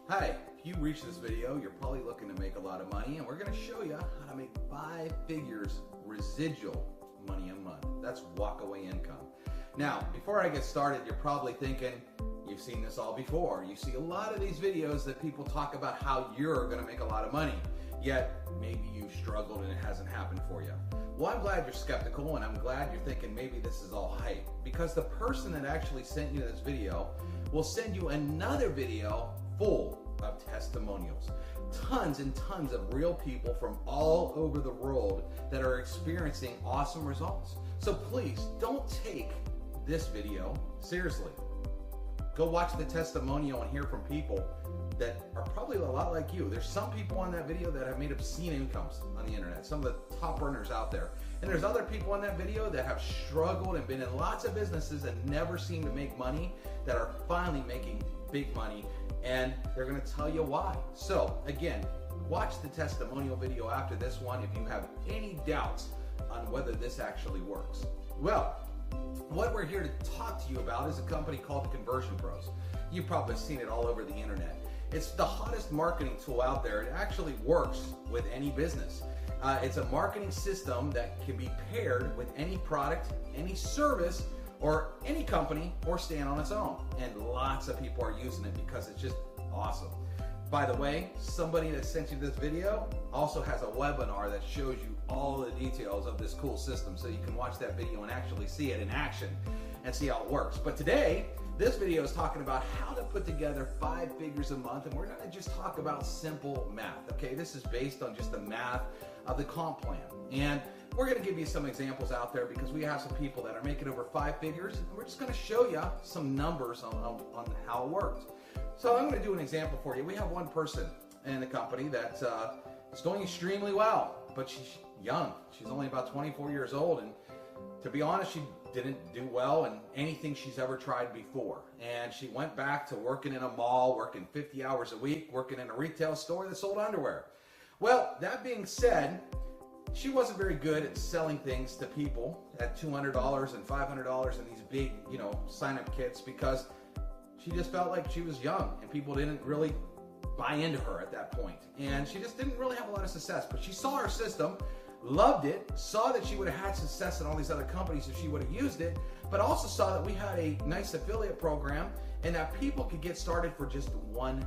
Hi, if you reach this video, you're probably looking to make a lot of money, and we're going to show you how to make 5 figures residual money a month. That's walk-away income. Now, before I get started, you're probably thinking, you've seen this all before. You see a lot of these videos that people talk about how you're going to make a lot of money, yet maybe you struggled and it hasn't happened for you. Well, I'm glad you're skeptical, and I'm glad you're thinking maybe this is all hype, because the person that actually sent you this video will send you another video full of testimonials. Tons and tons of real people from all over the world that are experiencing awesome results. So please don't take this video seriously. Go watch the testimonial and hear from people that are probably a lot like you. There's some people on that video that have made obscene incomes on the internet, some of the top earners out there. And there's other people on that video that have struggled and been in lots of businesses and never seem to make money, that are finally making big money, and they're going to tell you why. So again, watch the testimonial video after this one if you have any doubts on whether this actually works. Well, what we're here to talk to you about is a company called the Conversion Pros. You've probably seen it all over the internet. It's the hottest marketing tool out there. It actually works with any business. It's a marketing system that can be paired with any product, any service, or any company, or stand on its own. And lots of people are using it because it's just awesome. By the way, somebody that sent you this video also has a webinar that shows you all the details of this cool system, so you can watch that video and actually see it in action and see how it works. But today, this video is talking about how to put together 5 figures a month, and we're going to just talk about simple math. Okay, this is based on just the math of the comp plan. And we're going to give you some examples out there because we have some people that are making over 5 figures, and we're just going to show you some numbers on how it works. So I'm going to do an example for you. We have one person in the company that is doing extremely well, but she's young. She's only about 24 years old, and to be honest, she didn't do well in anything she's ever tried before. And she went back to working in a mall, working 50 hours a week, working in a retail store that sold underwear. Well, that being said, she wasn't very good at selling things to people at $200 and $500 in these big, sign-up kits, because she just felt like she was young and people didn't really buy into her at that point. And she just didn't really have a lot of success. But she saw our system, loved it, saw that she would have had success in all these other companies if she would have used it, but also saw that we had a nice affiliate program and that people could get started for just $1.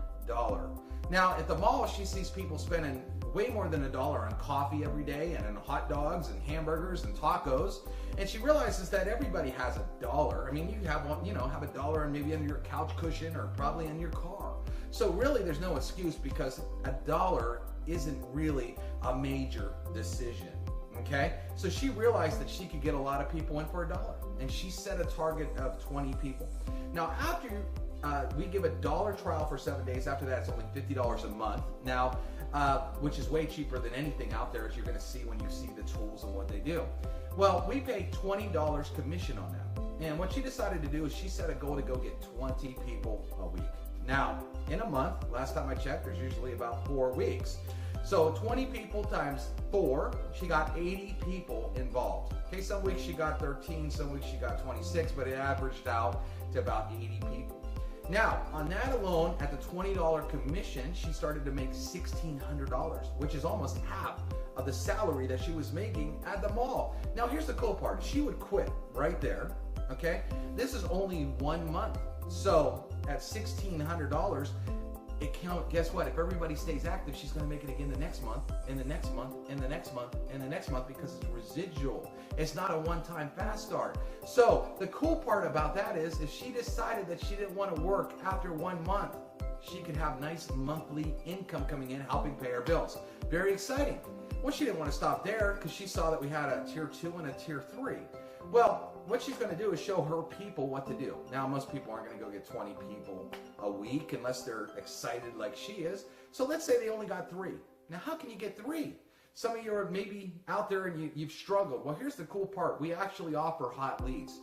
Now, at the mall, she sees people spending way more than $1 on coffee every day, and on hot dogs and hamburgers and tacos. And she realizes that everybody has $1. I mean, you have one, have $1 and maybe under your couch cushion or probably in your car. So really, there's no excuse, because $1 isn't really a major decision. Okay? So she realized that she could get a lot of people in for $1, and she set a target of 20 people. Now, after we give a $1 trial for 7 days. After that, it's only $50 a month. Now, which is way cheaper than anything out there, as you're going to see when you see the tools and what they do. Well, we pay $20 commission on that. And what she decided to do is she set a goal to go get 20 people a week. Now, in a month, last time I checked, there's usually about 4 weeks. So 20 people times 4, she got 80 people involved. Okay, some weeks she got 13, some weeks she got 26, but it averaged out to about 80 people. Now, on that alone, at the $20 commission, she started to make $1,600, which is almost half of the salary that she was making at the mall. Now, here's the cool part. She would quit right there, okay? This is only 1 month. So, at $1,600, guess what? If everybody stays active, she's going to make it again the next month, and the next month, and the next month, and the next month, because it's residual. It's not a one-time fast start. So the cool part about that is, if she decided that she didn't want to work after 1 month, she could have nice monthly income coming in, helping pay her bills. Very exciting. Well, she didn't want to stop there, because she saw that we had a tier 2 and a tier 3. Well, what she's going to do is show her people what to do. Now, most people aren't going to go get 20 people a week unless they're excited like she is. So let's say they only got 3. Now, how can you get 3? Some of you are maybe out there and you've struggled. Well, here's the cool part. We actually offer hot leads.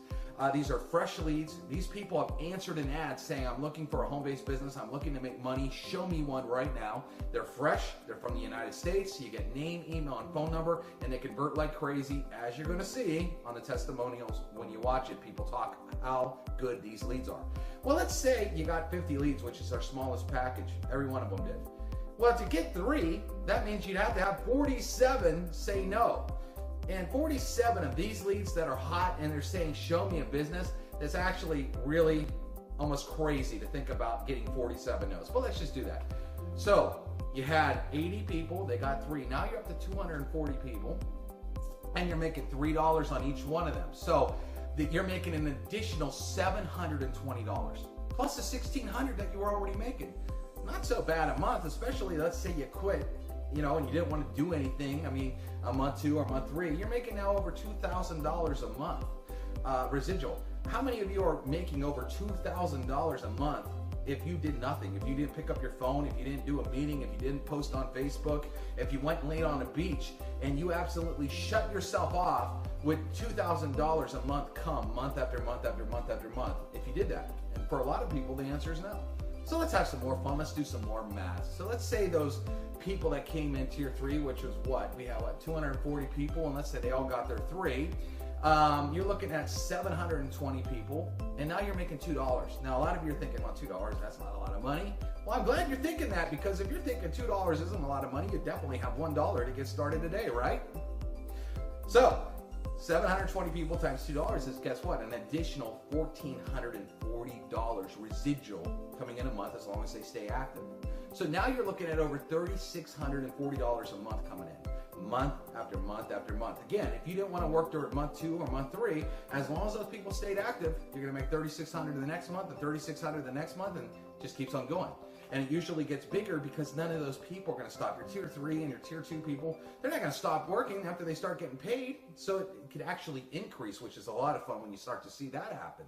These are fresh leads. These people have answered an ad saying, I'm looking for a home-based business. I'm looking to make money. Show me one right now. They're fresh. They're from the United States. You get name, email, and phone number, and they convert like crazy, as you're going to see on the testimonials when you watch it. People talk how good these leads are. Well, let's say you got 50 leads, which is our smallest package. Every one of them did. Well, to get 3, that means you'd have to have 47 say no. And 47 of these leads that are hot and they're saying, show me a business, that's actually really almost crazy to think about getting 47 no's. But let's just do that. So you had 80 people, they got 3. Now you're up to 240 people, and you're making $3 on each one of them. So you're making an additional $720 plus the $1,600 that you were already making. Not so bad a month, especially let's say you quit, you know, and you didn't want to do anything. I mean, a month 2 or month 3, you're making now over $2,000 a month residual. How many of you are making over $2,000 a month if you did nothing? If you didn't pick up your phone, if you didn't do a meeting, if you didn't post on Facebook, if you went and laid on a beach and you absolutely shut yourself off with $2,000 a month come month after month after month after month, if you did that? And for a lot of people, the answer is no. So let's have some more fun. Let's do some more math. So let's say those people that came in tier 3, which was what? We have 240 people, and let's say they all got their 3. You're looking at 720 people, and now you're making $2. Now, a lot of you are thinking, well, $2, that's not a lot of money. Well, I'm glad you're thinking that, because if you're thinking $2 isn't a lot of money, you definitely have $1 to get started today, right? So 720 people times $2 is, guess what? An additional $1,440 residual coming in a month, as long as they stay active. So now you're looking at over $3,640 a month coming in, month after month after month. Again, if you didn't want to work during month 2 or month 3, as long as those people stayed active, you're going to make $3,600 the next month and $3,600 the next month, and it just keeps on going. And it usually gets bigger because none of those people are going to stop. Your tier 3 and your tier 2 people, they're not going to stop working after they start getting paid. So it could actually increase, which is a lot of fun when you start to see that happen.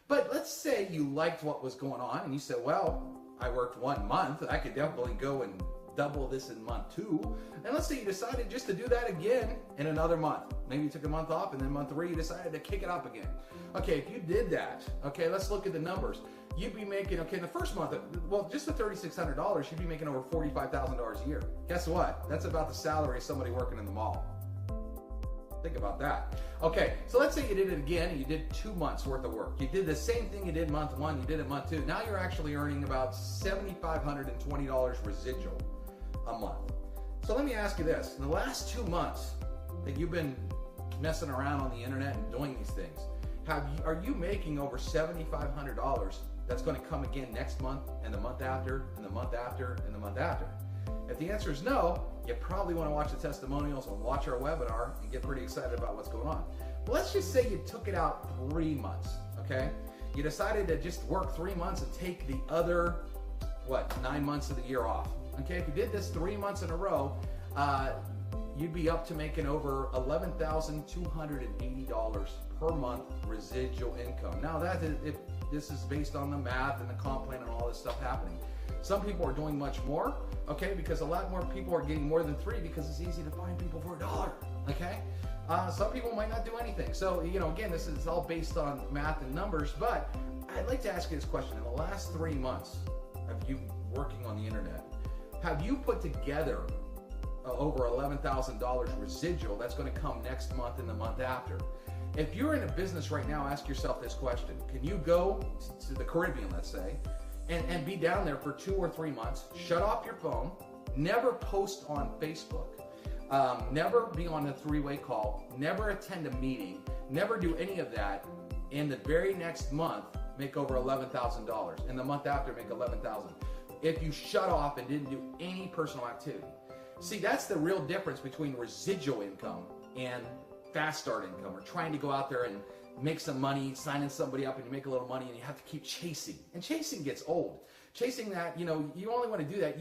But let's say you liked what was going on and you said, well, I worked 1 month. I could definitely go and double this in month 2. And let's say you decided just to do that again in another month. Maybe you took a month off, and then month 3 you decided to kick it up again. Okay, if you did that, okay, let's look at the numbers. You'd be making, okay, in the first month, well, just the $3,600, you'd be making over $45,000 a year. Guess what? That's about the salary of somebody working in the mall. Think about that. Okay, so let's say you did it again and you did 2 months worth of work. You did the same thing you did month 1, you did it month 2. Now you're actually earning about $7,520 residual a month. So let me ask you this. In the last 2 months that you've been messing around on the internet and doing these things, are you making over $7,500 that's going to come again next month and the month after and the month after and the month after? If the answer is no, you probably want to watch the testimonials and watch our webinar and get pretty excited about what's going on. But let's just say you took it out 3 months, okay? You decided to just work 3 months and take the other, 9 months of the year off. Okay, if you did this 3 months in a row, you'd be up to making over $11,280 per month residual income. Now that is, if this is based on the math and the comp plan and all this stuff happening. Some people are doing much more, okay, because a lot more people are getting more than 3 because it's easy to find people for $1, okay? Some people might not do anything. So, you know, again, this is all based on math and numbers, but I'd like to ask you this question. In the last 3 months of you working on the internet, have you put together over $11,000 residual that's going to come next month and the month after? If you're in a business right now, ask yourself this question. Can you go to the Caribbean, let's say, and be down there for 2 or 3 months, shut off your phone, never post on Facebook, never be on a 3-way call, never attend a meeting, never do any of that, and the very next month make over $11,000, and the month after make $11,000. If you shut off and didn't do any personal activity. See, that's the real difference between residual income and fast start income, or trying to go out there and make some money, signing somebody up and you make a little money and you have to keep chasing. And chasing gets old. Chasing that, you know, you only want to do that,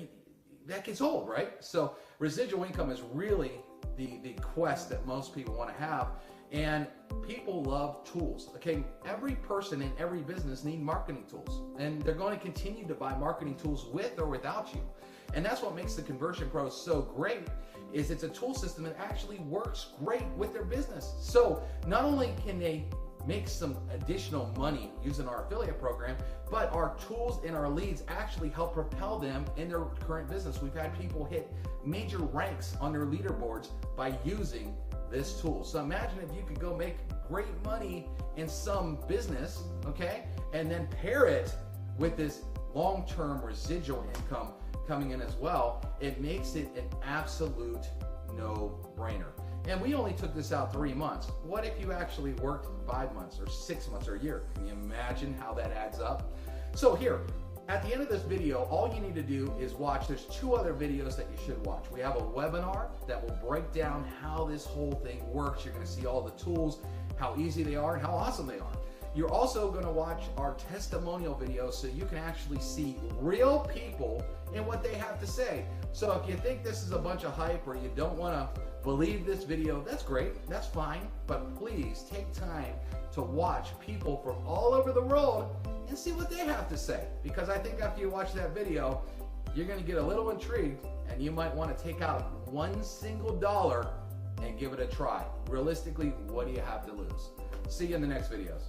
that gets old, right? So residual income is really the quest that most people want to have. And people love tools. Okay, every person in every business need marketing tools, and they're going to continue to buy marketing tools with or without you. And that's what makes the Conversion Pro so great, is it's a tool system that actually works great with their business. So not only can they make some additional money using our affiliate program, but our tools and our leads actually help propel them in their current business. We've had people hit major ranks on their leaderboards by using this tool. So imagine if you could go make great money in some business, okay, and then pair it with this long-term residual income coming in as well. It makes it an absolute no-brainer. And we only took this out 3 months. What if you actually worked 5 months or 6 months or a year? Can you imagine how that adds up? So here, at the end of this video, all you need to do is watch. There's 2 other videos that you should watch. We have a webinar that will break down how this whole thing works. You're going to see all the tools, how easy they are, and how awesome they are. You're also going to watch our testimonial videos so you can actually see real people and what they have to say. So if you think this is a bunch of hype or you don't want to believe this video, that's great, that's fine, but please take time to watch people from all over the world and see what they have to say, because I think after you watch that video, you're going to get a little intrigued and you might want to take out $1 single and give it a try. Realistically, what do you have to lose? See you in the next videos.